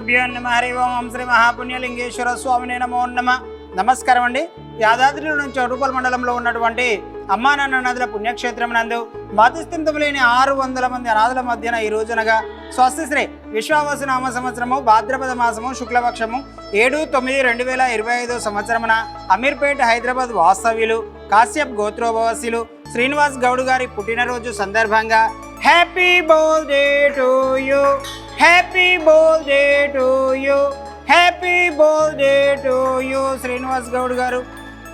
శ్రీగురుభ్యో నమః. హరి ఓం శ్రీ మహాపుణ్యలింగేశ్వర స్వామినే నమో నమః. నమస్కారం అండి. యాదాద్రి నుంచి చౌటుప్పల్ మండలంలో ఉన్నటువంటి అమ్మా నాన్న నదుల పుణ్యక్షేత్రం నందు మతిస్థిమితం లేని 600 మంది అనాథుల మధ్యన ఈ రోజునగా స్వస్తిశ్రీ విశ్వావసు నామ సంవత్సరము భాద్రపద మాసము శుక్లపక్షము 7/9/2025 సంవత్సరమున అమీర్పేట్ హైదరాబాద్ వాస్తవ్యులు కాశ్యప్ గోత్రోభవాసీలు శ్రీనివాస్ గౌడ్ గారి పుట్టినరోజు సందర్భంగా happy birthday to you, happy birthday to you, happy birthday to you Srinivas Goud గారు.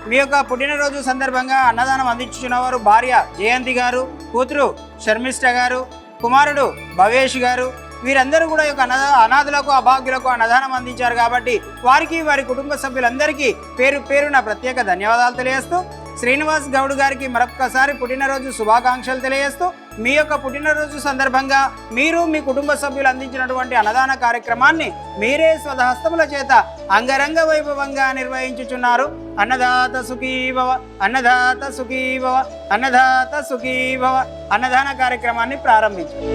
మీ యొక్క పుట్టినరోజు సందర్భంగా అన్నదానం అందించుచున్నవారు భార్య జయంతి గారు, కూతురు శర్మిష్ట గారు, కుమారుడు భవేష్ గారు. వీరందరూ కూడా యొక్క అనాథులకు అభాగ్యులకు అన్నదానం అందించారు కాబట్టి వారికి వారి కుటుంబ సభ్యులందరికీ పేరు పేరున ప్రత్యేక ధన్యవాదాలు తెలియజేస్తూ శ్రీనివాస్ గౌడ్ గారికి మరొక్కసారి పుట్టినరోజు శుభాకాంక్షలు తెలియజేస్తూ మీ యొక్క పుట్టినరోజు సందర్భంగా మీరు మీ కుటుంబ సభ్యులు అందించినటువంటి అన్నదాన కార్యక్రమాన్ని మీరే స్వహస్తముల చేత అంగరంగ వైభవంగా నిర్వహించుచున్నారు. అన్నదాత సుఖీభవ, అన్నదాత సుఖీభవ, అన్నదాత సుఖీభవ. అన్నదాన కార్యక్రమాన్ని ప్రారంభించారు.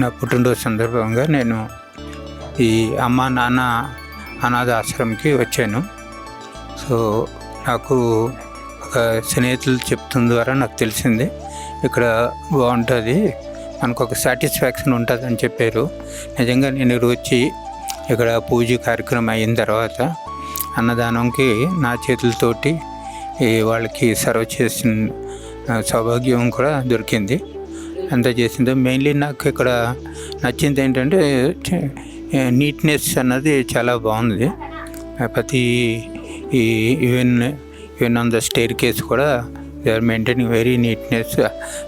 నా పుట్టినరోజు సందర్భంగా నేను ఈ అమ్మా నాన్న అనాథ ఆశ్రమంకి వచ్చాను. సో నాకు ఒక స్నేహితులు చెప్తున్న ద్వారా నాకు తెలిసింది ఇక్కడ బాగుంటుంది, మనకు ఒక సాటిస్ఫాక్షన్ ఉంటుంది అని చెప్పారు. నిజంగా నేను వచ్చి ఇక్కడ పూజ కార్యక్రమం అయిన తర్వాత అన్నదానంకి నా చేతులతోటి వాళ్ళకి సర్వ్ చేసిన సౌభాగ్యం కూడా దొరికింది. అంతా చేసింది. మెయిన్లీ నాకు ఇక్కడ నచ్చింది ఏంటంటే నీట్నెస్ అన్నది చాలా బాగుంది. ప్రతి even on the staircase కూడా they are maintaining very neatness,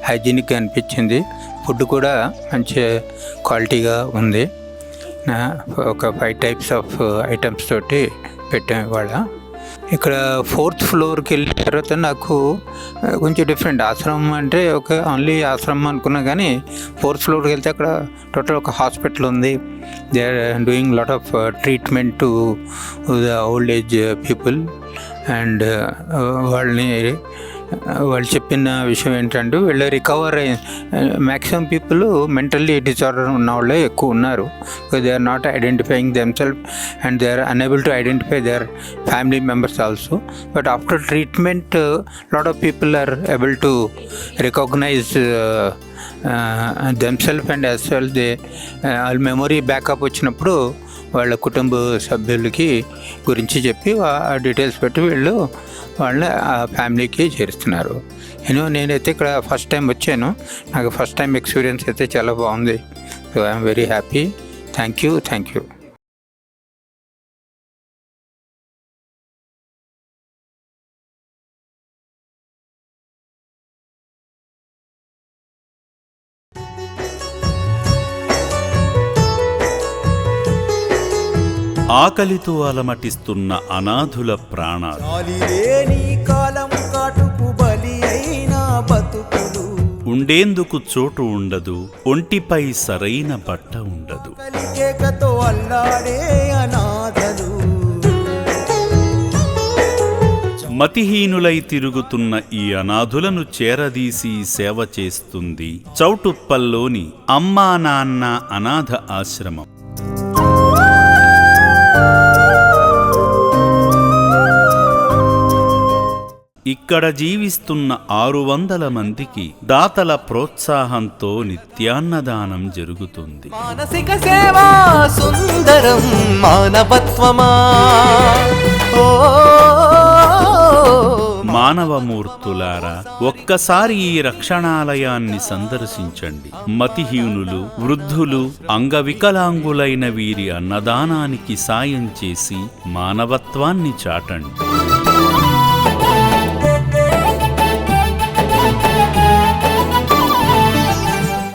హైజీనిక్గా అనిపించింది. ఫుడ్ కూడా మంచి క్వాలిటీగా ఉంది. ఒక 5 టైప్స్ ఆఫ్ ఐటమ్స్ తోటి పెట్టాం ఇవాళ. ఇక్కడ 4th ఫ్లోర్కి వెళ్ళిన తర్వాత నాకు కొంచెం డిఫరెంట్. ఆశ్రమం అంటే ఒక ఓన్లీ ఆశ్రమం అనుకున్నా, కానీ 4th ఫ్లోర్కి వెళ్తే అక్కడ టోటల్ ఒక హాస్పిటల్ ఉంది. They are doing lot of treatment to the old age people. And వాళ్ళు చెప్పిన విషయం ఏంటంటే వీళ్ళు recover maximum people mentally disorder ఉన్న వాళ్ళే ఎక్కువ ఉన్నారు. They are not identifying themselves and they are unable to identify their family members also. But after treatment lot of people are able to recognize themselves and as well they వాళ్ళ memory backup వచ్చినప్పుడు వాళ్ళ కుటుంబ సభ్యులకి గురించి చెప్పి ఆ details పెట్టి వీళ్ళు వాళ్ళని ఆ ఫ్యామిలీకి చేరుస్తున్నారు. నేనైతే ఇక్కడ ఫస్ట్ టైం వచ్చాను. నాకు ఫస్ట్ టైం ఎక్స్పీరియన్స్ అయితే చాలా బాగుంది. So I'm very happy. Thank you. ఆకలితో అలమటిస్తున్న అనాథుల ప్రాణాలు, చాలిలేని కాలం కాటుకు బలి అయిన బతుకులు, ఉండేందుకు చోటు ఉండదు, ఒంటిపై సరైన బట్ట ఉండదు, కలికేకతో అల్లాడే అనాథలు, మతిహీనులై తిరుగుతున్న ఈ అనాథులను చేరదీసి సేవ చేస్తుంది చౌటుప్పల్లోని అమ్మా నాన్న అనాథ ఆశ్రమం. ఇక్కడ జీవిస్తున్న 600 మందికి దాతల ప్రోత్సాహంతో నిత్యాన్నదానం జరుగుతుంది. మానసిక సేవా సుందరం మానవత్వమా, ఓ మానవమూర్తులారా, ఒక్కసారి ఈ రక్షణాలయాన్ని సందర్శించండి. మతిహీనులు, వృద్ధులు, అంగవికలాంగులైన వీరి అన్నదానానికి సాయం చేసి మానవత్వాన్ని చాటండి.